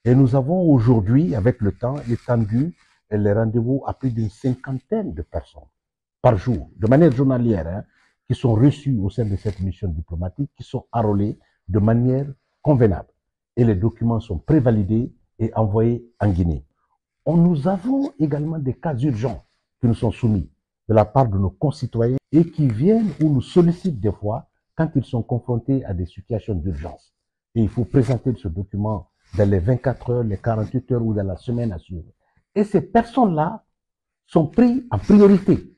Et nous avons aujourd'hui, avec le temps, étendu les rendez-vous à plus d'une cinquantaine de personnes par jour, de manière journalière, hein, qui sont reçues au sein de cette mission diplomatique, qui sont enrôlées de manière convenable. Et les documents sont prévalidés et envoyés en Guinée. Nous avons également des cas urgents qui nous sont soumis de la part de nos concitoyens et qui viennent ou nous sollicitent des fois quand ils sont confrontés à des situations d'urgence. Et il faut présenter ce document dans les 24 heures, les 48 heures ou dans la semaine à suivre. Et ces personnes-là sont prises en priorité,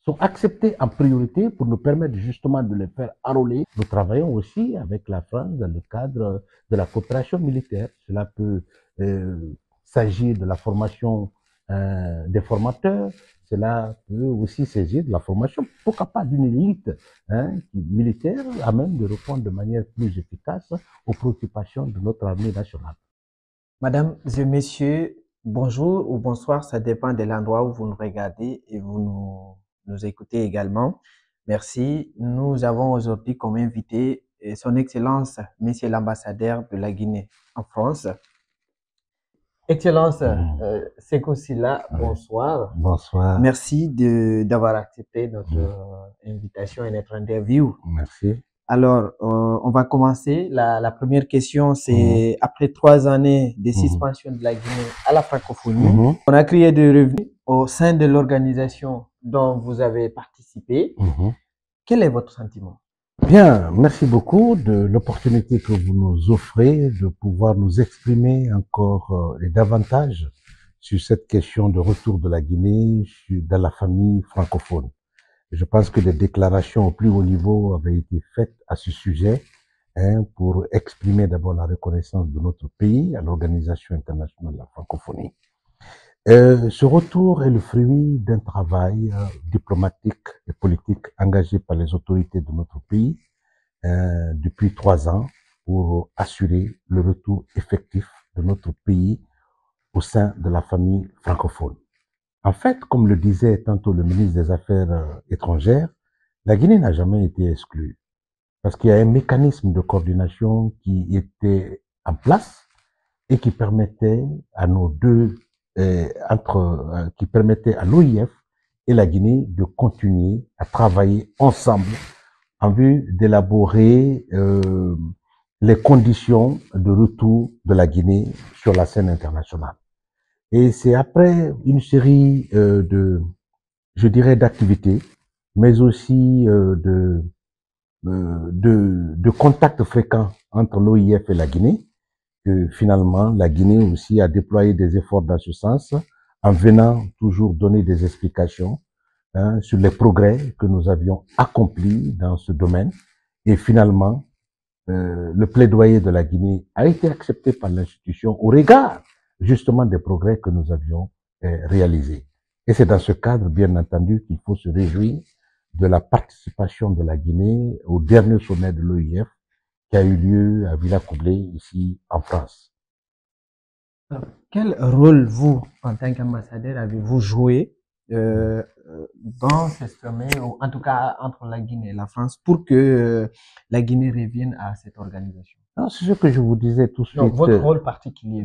sont acceptées en priorité pour nous permettre justement de les faire enrôler. Nous travaillons aussi avec la France dans le cadre de la coopération militaire. Cela peut s'agir de la formation des formateurs, cela peut aussi s'agir de la formation, pourquoi pas d'une élite militaire à même de répondre de manière plus efficace aux préoccupations de notre armée nationale. Madame et messieurs, bonjour ou bonsoir, ça dépend de l'endroit où vous nous regardez et vous nous écoutez également. Merci. Nous avons aujourd'hui comme invité son Excellence, Monsieur l'ambassadeur de la Guinée en France. Excellence Sékou Sylla, bonsoir. Bonsoir. Merci d'avoir accepté notre invitation et notre interview. Merci. Alors, on va commencer. La première question, c'est après 3 années de suspension de la Guinée à la francophonie, on a créé des revenus au sein de l'organisation dont vous avez participé. Quel est votre sentiment? Bien, merci beaucoup de l'opportunité que vous nous offrez de pouvoir nous exprimer encore et davantage sur cette question de retour de la Guinée dans la famille francophone. Je pense que des déclarations au plus haut niveau avaient été faites à ce sujet pour exprimer d'abord la reconnaissance de notre pays à l'Organisation internationale de la francophonie. Ce retour est le fruit d'un travail diplomatique et politique engagé par les autorités de notre pays depuis 3 ans pour assurer le retour effectif de notre pays au sein de la famille francophone. En fait, comme le disait tantôt le ministre des Affaires étrangères, la Guinée n'a jamais été exclue parce qu'il y a un mécanisme de coordination qui était en place et qui permettait à nos deux qui permettait à l'OIF et la Guinée de continuer à travailler ensemble en vue d'élaborer les conditions de retour de la Guinée sur la scène internationale. Et c'est après une série je dirais, d'activités, mais aussi de contacts fréquents entre l'OIF et la Guinée, que finalement la Guinée aussi a déployé des efforts dans ce sens, en venant toujours donner des explications sur les progrès que nous avions accomplis dans ce domaine. Et finalement, le plaidoyer de la Guinée a été accepté par l'institution au regard justement des progrès que nous avions réalisés. Et c'est dans ce cadre, bien entendu, qu'il faut se réjouir de la participation de la Guinée au dernier sommet de l'OIF qui a eu lieu à Villa-Coublay, ici en France. Alors, quel rôle, vous, en tant qu'ambassadeur, avez-vous joué dans ce sommet, ou en tout cas entre la Guinée et la France, pour que la Guinée revienne à cette organisation? C'est ce que je vous disais tout de suite. Donc, votre rôle particulier.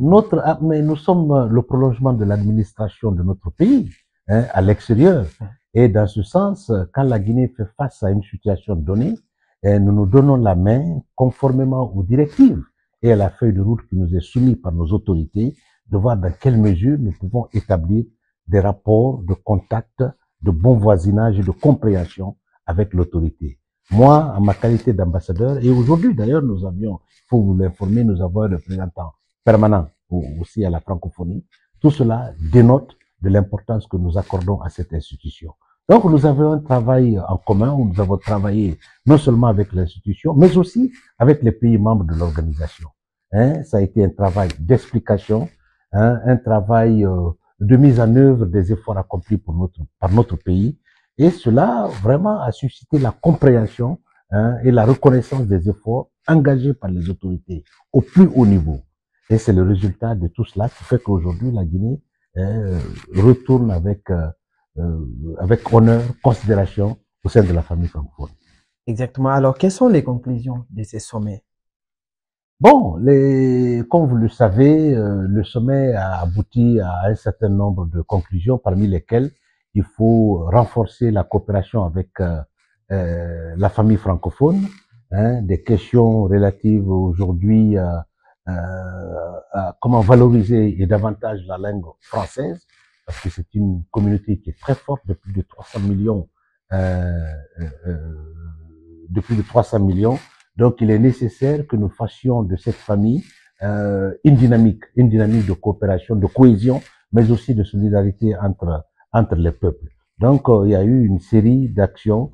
Mais nous sommes le prolongement de l'administration de notre pays à l'extérieur. Et dans ce sens, quand la Guinée fait face à une situation donnée, nous nous donnons la main conformément aux directives et à la feuille de route qui nous est soumise par nos autorités, de voir dans quelle mesure nous pouvons établir des rapports de contact, de bon voisinage et de compréhension avec l'autorité. Moi, en ma qualité d'ambassadeur, et aujourd'hui d'ailleurs nous avions, il faut vous l'informer, nous avons un représentant permanent aussi à la francophonie. Tout cela dénote de l'importance que nous accordons à cette institution. Donc nous avons un travail en commun où nous avons travaillé non seulement avec l'institution, mais aussi avec les pays membres de l'organisation. Ça a été un travail d'explication, un travail de mise en œuvre des efforts accomplis par notre pays. Et cela vraiment a suscité la compréhension et la reconnaissance des efforts engagés par les autorités au plus haut niveau. Et c'est le résultat de tout cela qui fait qu'aujourd'hui la Guinée retourne avec honneur, considération au sein de la famille francophone. Exactement. Alors, quelles sont les conclusions de ces sommets? Bon, comme vous le savez, le sommet a abouti à un certain nombre de conclusions, parmi lesquelles il faut renforcer la coopération avec la famille francophone, hein, des questions relatives aujourd'hui à comment valoriser et davantage la langue française, parce que c'est une communauté qui est très forte, de plus de 300 millions, euh, euh, de plus de 300 millions. Donc, il est nécessaire que nous fassions de cette famille une dynamique de coopération, de cohésion, mais aussi de solidarité entre les peuples. Donc, il y a eu une série d'actions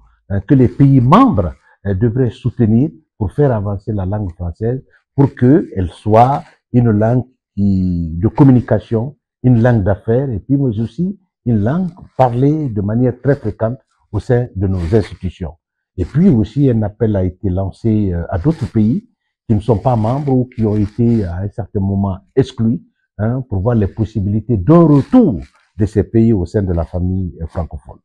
que les pays membres devraient soutenir pour faire avancer la langue française, pour qu'elle soit une langue de communication, une langue d'affaires, et puis mais aussi une langue parlée de manière très fréquente au sein de nos institutions. Et puis aussi, un appel a été lancé à d'autres pays qui ne sont pas membres ou qui ont été à un certain moment exclus, hein, pour voir les possibilités d'un retour de ces pays au sein de la famille francophone.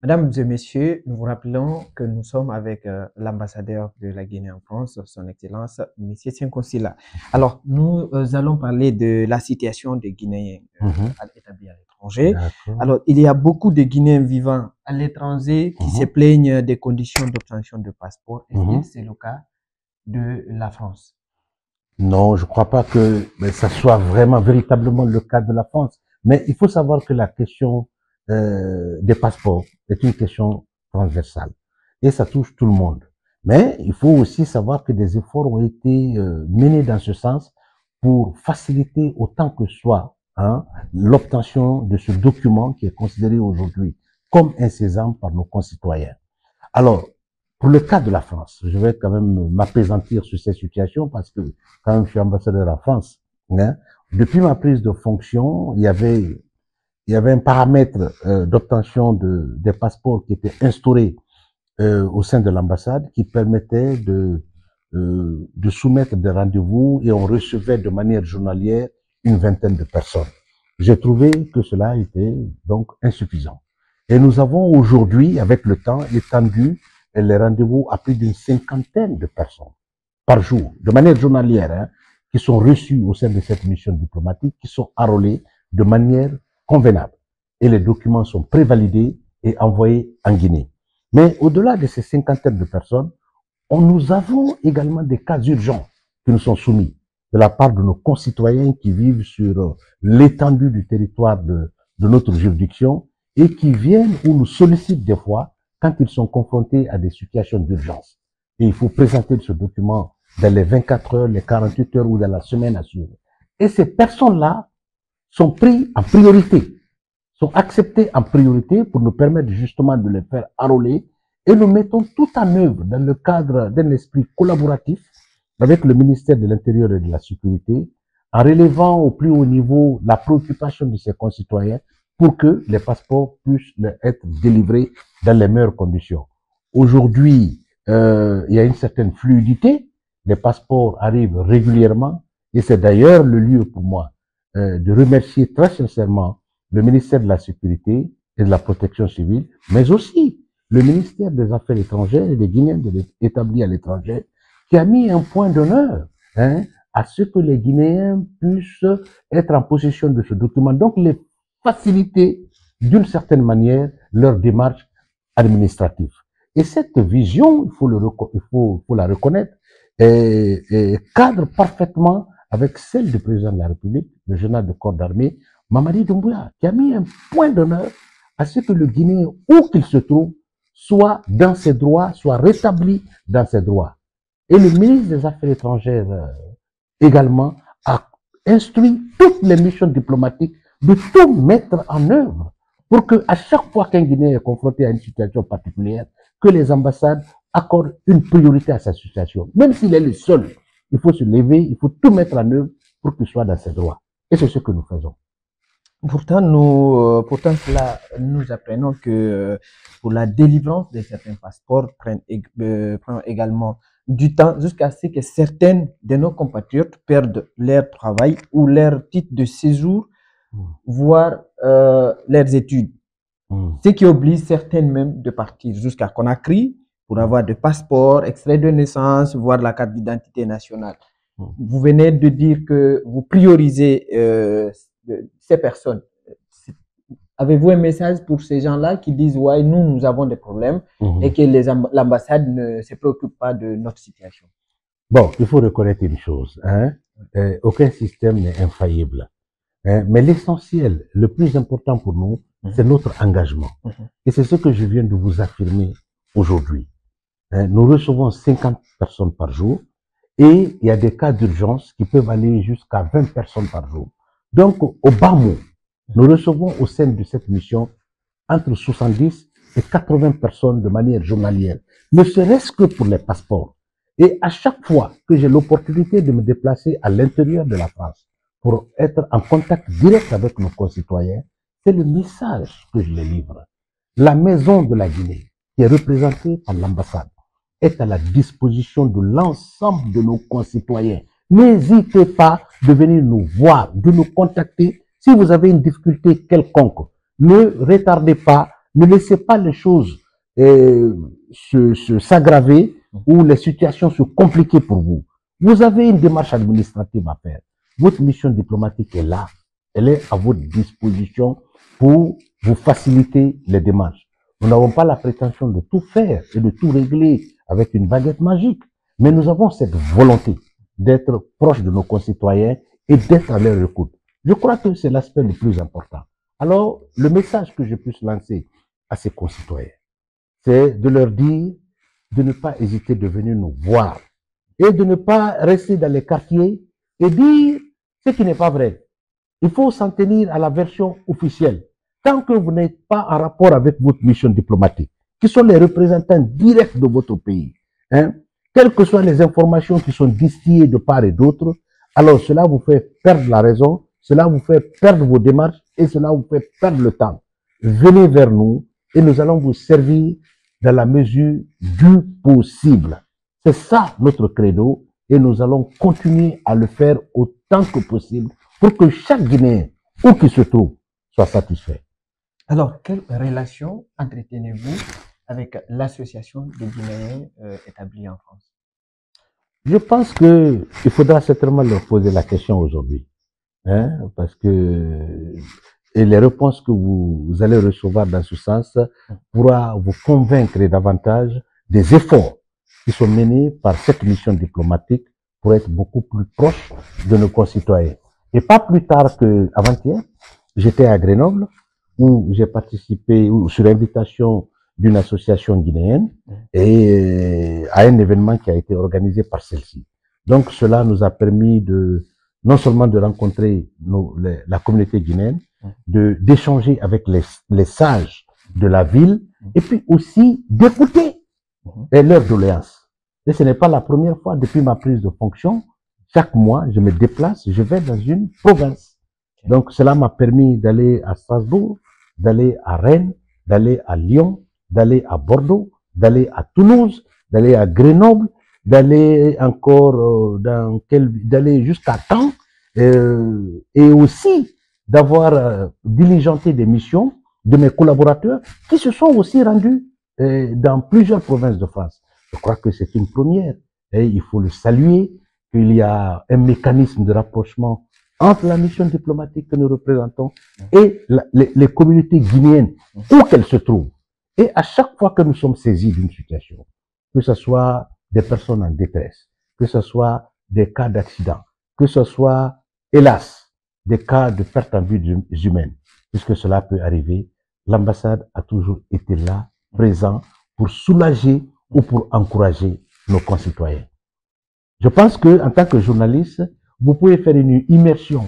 Mesdames et messieurs, nous vous rappelons que nous sommes avec l'ambassadeur de la Guinée en France, son Excellence, M. Tsinkosila. Alors, nous allons parler de la situation des Guinéens établis à l'étranger. Alors, il y a beaucoup de Guinéens vivant à l'étranger qui se plaignent des conditions d'obtention de passeport. Est-ce que c'est le cas de la France? Non, je ne crois pas que ça soit vraiment véritablement le cas de la France. Mais il faut savoir que la question des passeports est une question transversale et ça touche tout le monde. Mais il faut aussi savoir que des efforts ont été menés dans ce sens pour faciliter autant que soit l'obtention de ce document qui est considéré aujourd'hui comme insaisissable par nos concitoyens. Alors, pour le cas de la France, je vais quand même m'apaisantir sur cette situation parce que quand même je suis ambassadeur en France, hein, depuis ma prise de fonction, il y avait un paramètre d'obtention des passeports qui était instauré au sein de l'ambassade qui permettait de soumettre des rendez-vous et on recevait de manière journalière une vingtaine de personnes. J'ai trouvé que cela était donc insuffisant. Et nous avons aujourd'hui, avec le temps, étendu les rendez-vous à plus d'une cinquantaine de personnes par jour, de manière journalière, hein, qui sont reçues au sein de cette mission diplomatique, qui sont enrôlées de manière convenable. Et les documents sont prévalidés et envoyés en Guinée. Mais au-delà de ces cinquantaines de personnes, nous avons également des cas urgents qui nous sont soumis de la part de nos concitoyens qui vivent sur l'étendue du territoire de notre juridiction et qui viennent ou nous sollicitent des fois quand ils sont confrontés à des situations d'urgence. Et il faut présenter ce document dans les 24 heures, les 48 heures ou dans la semaine à suivre. Et ces personnes-là sont prises en priorité, sont acceptées en priorité pour nous permettre justement de les faire enrôler et nous mettons tout en œuvre dans le cadre d'un esprit collaboratif avec le ministère de l'Intérieur et de la Sécurité en relevant au plus haut niveau la préoccupation de ses concitoyens pour que les passeports puissent être délivrés dans les meilleures conditions. Aujourd'hui, il y a une certaine fluidité, les passeports arrivent régulièrement et c'est d'ailleurs le lieu pour moi de remercier très sincèrement le ministère de la Sécurité et de la Protection civile, mais aussi le ministère des Affaires étrangères et des Guinéens établis à l'étranger, qui a mis un point d'honneur à ce que les Guinéens puissent être en possession de ce document. Donc, les faciliter d'une certaine manière leur démarche administrative. Et cette vision, il faut la reconnaître, cadre parfaitement avec celle du président de la République, le général de corps d'armée, Mamadi Doumbouya, qui a mis un point d'honneur à ce que le Guinéen, où qu'il se trouve, soit dans ses droits, soit rétabli dans ses droits. Et le ministre des Affaires étrangères également a instruit toutes les missions diplomatiques de tout mettre en œuvre pour que, à chaque fois qu'un Guinéen est confronté à une situation particulière, que les ambassades accordent une priorité à sa situation. Même s'il est le seul, il faut se lever, il faut tout mettre en œuvre pour qu'il soit dans ses droits. Et c'est ce que nous faisons. Pourtant, cela, nous apprenons que pour la délivrance de certains passeports prend également du temps jusqu'à ce que certaines de nos compatriotes perdent leur travail ou leur titre de séjour, voire leurs études. Ce qui oblige certaines même de partir jusqu'à Conakry pour avoir de passeport, extrait de naissance, voire la carte d'identité nationale. Vous venez de dire que vous priorisez ces personnes. Avez-vous un message pour ces gens-là qui disent ouais, nous avons des problèmes et que l'ambassade ne se préoccupe pas de notre situation? Bon, il faut reconnaître une chose, hein? Aucun système n'est infaillible. Hein? Mais l'essentiel, le plus important pour nous, c'est notre engagement. Et c'est ce que je viens de vous affirmer aujourd'hui. Hein? Nous recevons 50 personnes par jour et il y a des cas d'urgence qui peuvent aller jusqu'à 20 personnes par jour. Donc, au bas mot, nous recevons au sein de cette mission entre 70 et 80 personnes de manière journalière, ne serait-ce que pour les passeports. Et à chaque fois que j'ai l'opportunité de me déplacer à l'intérieur de la France pour être en contact direct avec nos concitoyens, c'est le message que je les livre. La maison de la Guinée, qui est représentée par l'ambassade, est à la disposition de l'ensemble de nos concitoyens. N'hésitez pas de venir nous voir, de nous contacter. Si vous avez une difficulté quelconque, ne retardez pas, ne laissez pas les choses s'aggraver ou les situations se compliquer pour vous. Vous avez une démarche administrative à faire. Votre mission diplomatique est là. Elle est à votre disposition pour vous faciliter les démarches. Nous n'avons pas la prétention de tout faire et de tout régler avec une baguette magique, mais nous avons cette volonté d'être proche de nos concitoyens et d'être à leur écoute. Je crois que c'est l'aspect le plus important. Alors, le message que je puisse lancer à ces concitoyens, c'est de leur dire de ne pas hésiter de venir nous voir et de ne pas rester dans les quartiers et dire ce qui n'est pas vrai. Il faut s'en tenir à la version officielle. Tant que vous n'êtes pas en rapport avec votre mission diplomatique, qui sont les représentants directs de votre pays, hein, quelles que soient les informations qui sont distillées de part et d'autre, alors cela vous fait perdre la raison, cela vous fait perdre vos démarches et cela vous fait perdre le temps. Venez vers nous et nous allons vous servir dans la mesure du possible. C'est ça notre credo et nous allons continuer à le faire autant que possible pour que chaque Guinéen, où qu'il se trouve, soit satisfait. Alors, quelle relation entretenez-vous avec l'association des Guinéens établie en France? Je pense qu'il faudra certainement leur poser la question aujourd'hui, hein, parce que et les réponses que vous allez recevoir dans ce sens pourra vous convaincre davantage des efforts qui sont menés par cette mission diplomatique pour être beaucoup plus proche de nos concitoyens. Et pas plus tard qu'avant-hier, j'étais à Grenoble où j'ai participé sur l'invitation d'une association guinéenne et à un événement qui a été organisé par celle-ci. Donc cela nous a permis de non seulement de rencontrer la communauté guinéenne, d'échanger avec les sages de la ville et puis aussi d'écouter leurs doléances. Et ce n'est pas la première fois depuis ma prise de fonction. Chaque mois, je me déplace, je vais dans une province. Donc cela m'a permis d'aller à Strasbourg, d'aller à Rennes, d'aller à Lyon, d'aller à Bordeaux, d'aller à Toulouse, d'aller à Grenoble, d'aller encore d'aller jusqu'à Caen et aussi d'avoir diligenté des missions de mes collaborateurs qui se sont aussi rendus dans plusieurs provinces de France. Je crois que c'est une première et il faut le saluer, qu'il y a un mécanisme de rapprochement entre la mission diplomatique que nous représentons et les communautés guinéennes, où qu'elles se trouvent. Et à chaque fois que nous sommes saisis d'une situation, que ce soit des personnes en détresse, que ce soit des cas d'accident, que ce soit, hélas, des cas de perte en vie humaine, puisque cela peut arriver, l'ambassade a toujours été là, présent, pour soulager ou pour encourager nos concitoyens. Je pense que, en tant que journaliste, vous pouvez faire une immersion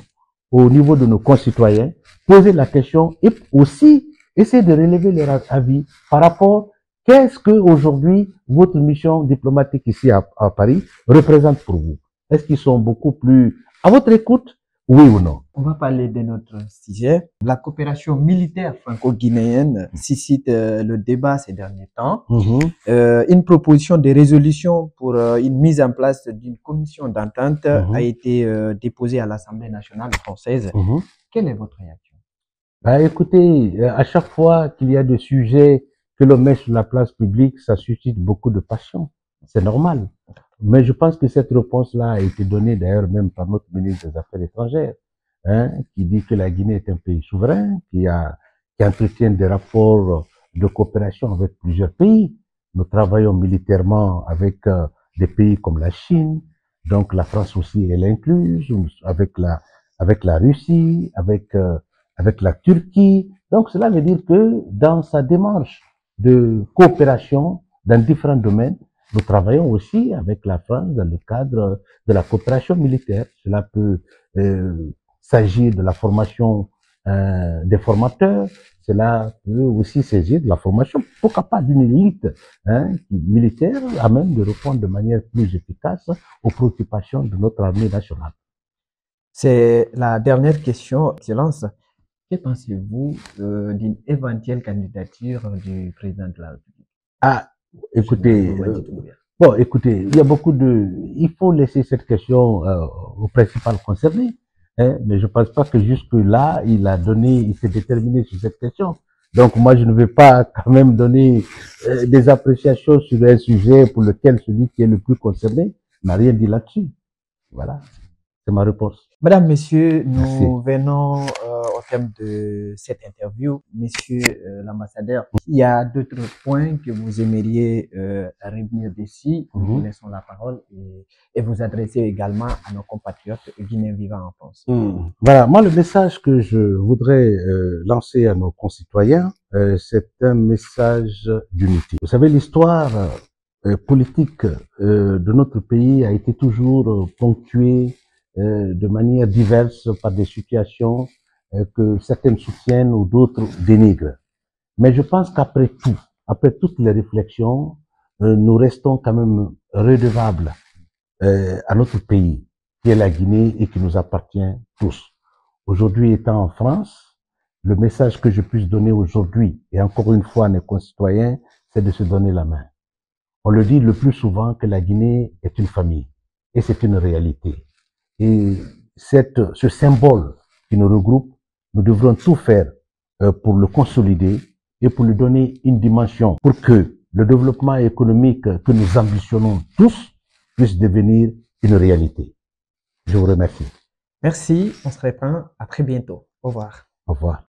au niveau de nos concitoyens, poser la question et aussi essayer de relever leur avis par rapport qu'est-ce que aujourd'hui votre mission diplomatique ici à Paris représente pour vous. Est-ce qu'ils sont beaucoup plus à votre écoute, oui ou non? On va parler de notre sujet. La coopération militaire franco-guinéenne suscite le débat ces derniers temps. Une proposition de résolution pour une mise en place d'une commission d'entente a été déposée à l'Assemblée nationale française. Quelle est votre réaction? Écoutez, à chaque fois qu'il y a des sujets que l'on met sur la place publique, ça suscite beaucoup de passion. C'est normal. Mais je pense que cette réponse-là a été donnée d'ailleurs même par notre ministre des Affaires étrangères, hein, qui dit que la Guinée est un pays souverain, qui entretient des rapports de coopération avec plusieurs pays. Nous travaillons militairement avec des pays comme la Chine, donc la France aussi elle est incluse, avec la Russie, avec la Turquie. Donc cela veut dire que dans sa démarche de coopération dans différents domaines, nous travaillons aussi avec la France dans le cadre de la coopération militaire. Cela peut s'agir de la formation des formateurs, cela peut aussi s'agir de la formation, pourquoi pas d'une élite militaire à même de répondre de manière plus efficace aux préoccupations de notre armée nationale. C'est la dernière question, Excellence. Que pensez-vous d'une éventuelle candidature du président de la République? Ah, écoutez, écoutez, il y a il faut laisser cette question au principal concerné, hein, mais je pense pas que jusque-là, il s'est déterminé sur cette question. Donc moi, je ne vais pas quand même donner des appréciations sur un sujet pour lequel celui qui est le plus concerné n'a rien dit là-dessus. Voilà, c'est ma réponse. Madame, Monsieur, nous venons au terme de cette interview. Monsieur l'ambassadeur, il y a d'autres points que vous aimeriez revenir d'ici. Nous vous laissons la parole et vous adresser également à nos compatriotes guinéens vivant en France. Voilà, moi le message que je voudrais lancer à nos concitoyens, c'est un message d'unité. Vous savez, l'histoire politique de notre pays a été toujours ponctuée de manière diverse par des situations que certaines soutiennent ou d'autres dénigrent. Mais je pense qu'après tout, après toutes les réflexions, nous restons quand même redevables à notre pays, qui est la Guinée et qui nous appartient tous. Aujourd'hui, étant en France, le message que je puisse donner aujourd'hui, et encore une fois à mes concitoyens, c'est de se donner la main. On le dit le plus souvent que la Guinée est une famille, et c'est une réalité. Et ce symbole qui nous regroupe, nous devrons tout faire pour le consolider et pour lui donner une dimension pour que le développement économique que nous ambitionnons tous puisse devenir une réalité. Je vous remercie. Merci, on se reprend à très bientôt. Au revoir. Au revoir.